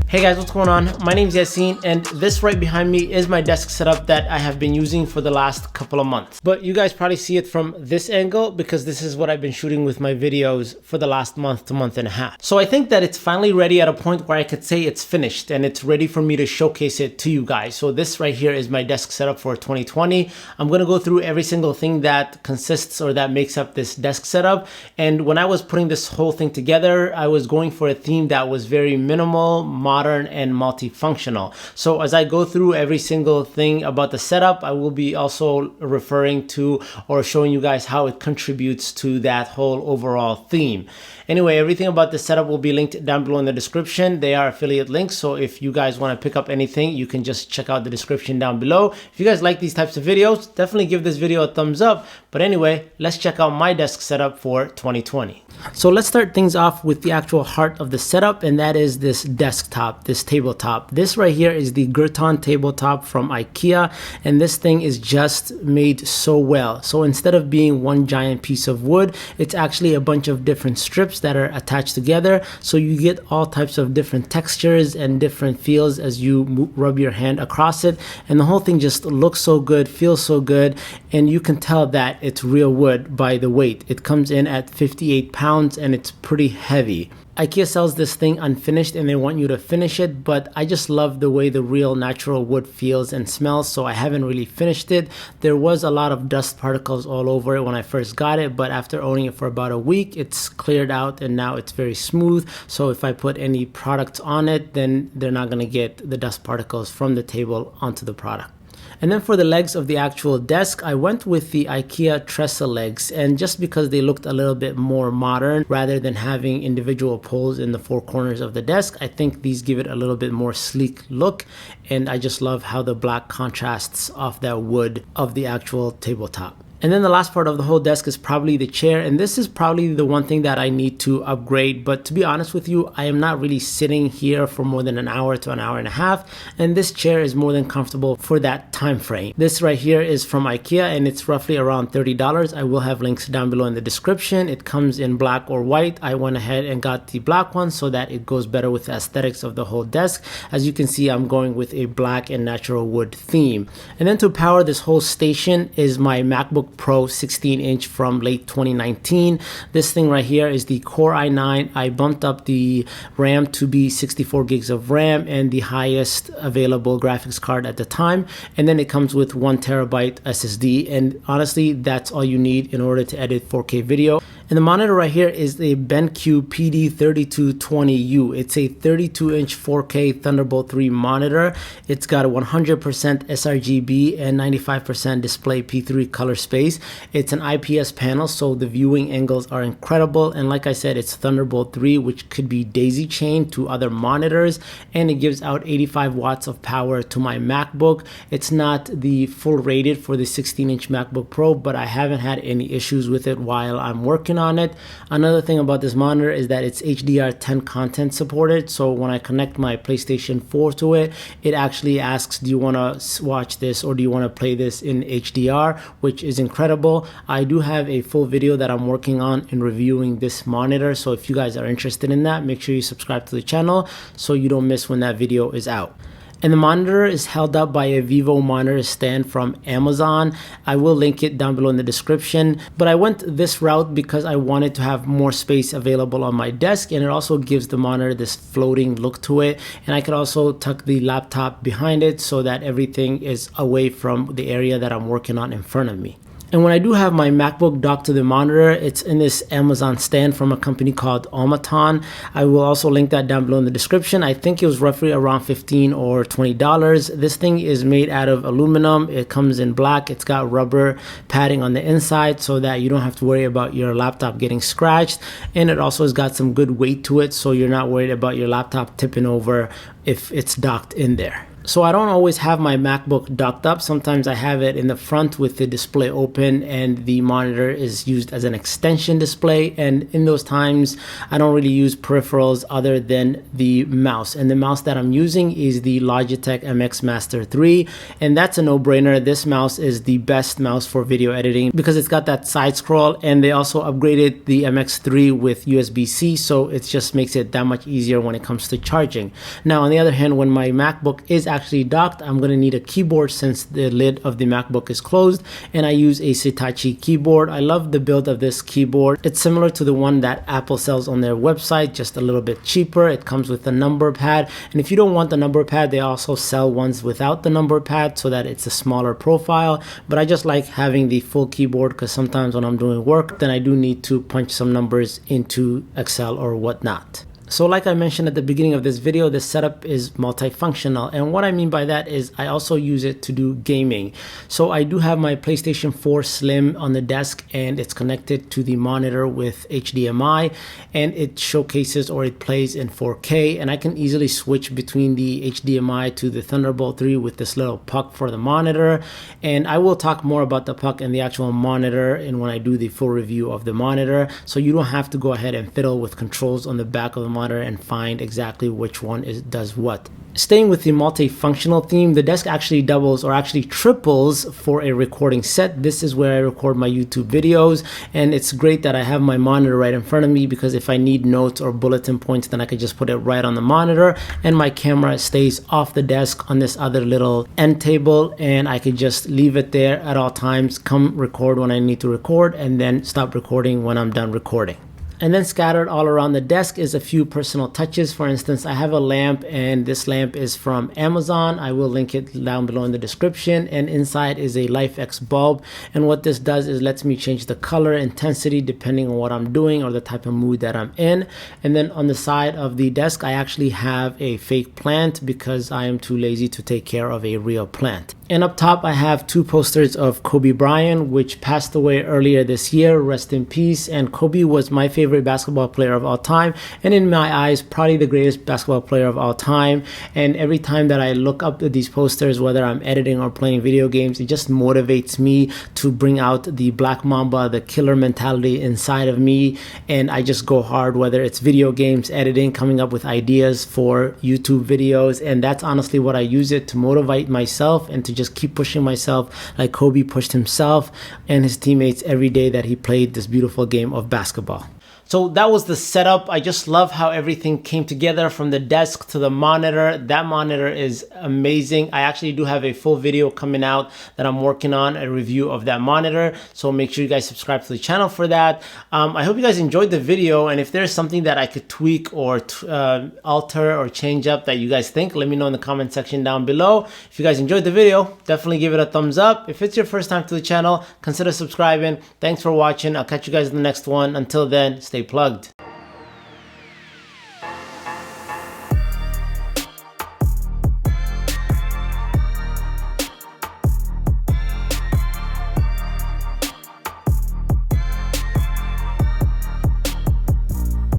Hey guys, what's going on? My name is Yassine, and this right behind me is my desk setup that I have been using for the last couple of months. But you guys probably see it from this angle because this is what I've been shooting with my videos for the last month to month and a half. So I think that it's finally ready at a point where I could say it's finished and it's ready for me to showcase it to you guys. So this right here is my desk setup for 2020. I'm going to go through every single thing that consists or that makes up this desk setup. And when I was putting this whole thing together, I was going for a theme that was very minimal, modern, and multifunctional. So as I go through every single thing about the setup, I will be also referring to or showing you guys how it contributes to that whole overall theme. Anyway, everything about the setup will be linked down below in the description. They are affiliate links, so if you guys want to pick up anything, you can just check out the description down below. If you guys like these types of videos, definitely give this video a thumbs up. But anyway, let's check out my desk setup for 2020. So let's start things off with the actual heart of the setup, and that is this desktop, this tabletop. This right here is the Gurton tabletop from IKEA, and this thing is just made so well. So instead of being one giant piece of wood, it's actually a bunch of different strips that are attached together, so you get all types of different textures and different feels as you rub your hand across it, and the whole thing just looks so good, feels so good, and you can tell that it's real wood by the weight. It comes in at 58 pounds and it's pretty heavy. IKEA sells this thing unfinished and they want you to finish it, but I just love the way the real natural wood feels and smells, so I haven't really finished it. There was a lot of dust particles all over it when I first got it, but after owning it for about a week, it's cleared out and now it's very smooth. So if I put any products on it, then they're not going to get the dust particles from the table onto the product. And then for the legs of the actual desk, I went with the IKEA trestle legs, and just because they looked a little bit more modern rather than having individual poles in the four corners of the desk, I think these give it a little bit more sleek look, and I just love how the black contrasts off that wood of the actual tabletop. And then the last part of the whole desk is probably the chair, and this is probably the one thing that I need to upgrade. But to be honest with you, I am not really sitting here for more than an hour to an hour and a half, and this chair is more than comfortable for that time frame. This right here is from IKEA and it's roughly around $30. I will have links down below in the description. It comes in black or white. I went ahead and got the black one so that it goes better with the aesthetics of the whole desk. As you can see, I'm going with a black and natural wood theme. And then to power this whole station is my MacBook Pro 16-inch from late 2019. This thing right here is the Core i9. I bumped up the RAM to be 64 gigs of RAM and the highest available graphics card at the time. And then it comes with 1 terabyte SSD. And honestly, that's all you need in order to edit 4K video. And the monitor right here is a BenQ PD3220U. It's a 32-inch 4K Thunderbolt 3 monitor. It's got a 100% sRGB and 95% display P3 color space. It's an IPS panel, so the viewing angles are incredible. And like I said, it's Thunderbolt 3, which could be daisy chained to other monitors. And it gives out 85 watts of power to my MacBook. It's not the full rated for the 16-inch MacBook Pro, but I haven't had any issues with it while I'm working on it. Another thing about this monitor is that it's HDR10 content supported, so when I connect my PlayStation 4 to it, it actually asks, do you want to watch this or do you want to play this in HDR, which is incredible. I do have a full video that I'm working on in reviewing this monitor, so if you guys are interested in that, make sure you subscribe to the channel so you don't miss when that video is out. And the monitor is held up by a Vivo monitor stand from Amazon. I will link it down below in the description. But I went this route because I wanted to have more space available on my desk, and it also gives the monitor this floating look to it. And I could also tuck the laptop behind it so that everything is away from the area that I'm working on in front of me. And when I do have my MacBook docked to the monitor, it's in this Amazon stand from a company called Automaton. I will also link that down below in the description. I think it was roughly around $15 or $20. This thing is made out of aluminum. It comes in black. It's got rubber padding on the inside so that you don't have to worry about your laptop getting scratched. And it also has got some good weight to it, so you're not worried about your laptop tipping over if it's docked in there. So I don't always have my MacBook docked up. Sometimes I have it in the front with the display open and the monitor is used as an extension display. And in those times, I don't really use peripherals other than the mouse. And the mouse that I'm using is the Logitech MX Master 3. And that's a no-brainer. This mouse is the best mouse for video editing because it's got that side scroll, and they also upgraded the MX3 with USB-C. So it just makes it that much easier when it comes to charging. Now, on the other hand, when my MacBook is actually docked, I'm going to need a keyboard since the lid of the MacBook is closed, and I use a Hitachi keyboard. I love the build of this keyboard. It's similar to the one that Apple sells on their website, just a little bit cheaper. It comes with a number pad, and if you don't want the number pad, they also sell ones without the number pad so that it's a smaller profile. But I just like having the full keyboard because sometimes when I'm doing work, then I do need to punch some numbers into Excel or whatnot. So like I mentioned at the beginning of this video, this setup is multifunctional. And what I mean by that is I also use it to do gaming. So I do have my PlayStation 4 Slim on the desk, and it's connected to the monitor with HDMI, and it showcases or it plays in 4K. And I can easily switch between the HDMI to the Thunderbolt 3 with this little puck for the monitor. And I will talk more about the puck and the actual monitor and when I do the full review of the monitor. So you don't have to go ahead and fiddle with controls on the back of the monitor and find exactly which one does what. Staying with the multifunctional theme, the desk actually doubles or actually triples for a recording set. This is where I record my YouTube videos, and it's great that I have my monitor right in front of me because if I need notes or bulletin points, then I could just put it right on the monitor, and my camera stays off the desk on this other little end table, and I could just leave it there at all times, come record when I need to record, and then stop recording when I'm done recording. And then scattered all around the desk is a few personal touches. For instance, I have a lamp, and this lamp is from Amazon. I will link it down below in the description. And inside is a LifeX bulb. And what this does is lets me change the color intensity depending on what I'm doing or the type of mood that I'm in. And then on the side of the desk, I actually have a fake plant because I am too lazy to take care of a real plant. And up top, I have two posters of Kobe Bryant, which passed away earlier this year. Rest in peace. And Kobe was my favorite basketball player of all time, and in my eyes, probably the greatest basketball player of all time. And every time that I look up at these posters, whether I'm editing or playing video games, it just motivates me to bring out the Black Mamba, the killer mentality inside of me. And I just go hard, whether it's video games, editing, coming up with ideas for YouTube videos. And that's honestly what I use it to motivate myself and to just keep pushing myself like Kobe pushed himself and his teammates every day that he played this beautiful game of basketball. So that was the setup. I just love how everything came together from the desk to the monitor. That monitor is amazing. I actually do have a full video coming out that I'm working on, a review of that monitor. So make sure you guys subscribe to the channel for that. I hope you guys enjoyed the video. And if there's something that I could tweak or alter or change up that you guys think, let me know in the comment section down below. If you guys enjoyed the video, definitely give it a thumbs up. If it's your first time to the channel, consider subscribing. Thanks for watching. I'll catch you guys in the next one. Until then, stay plugged.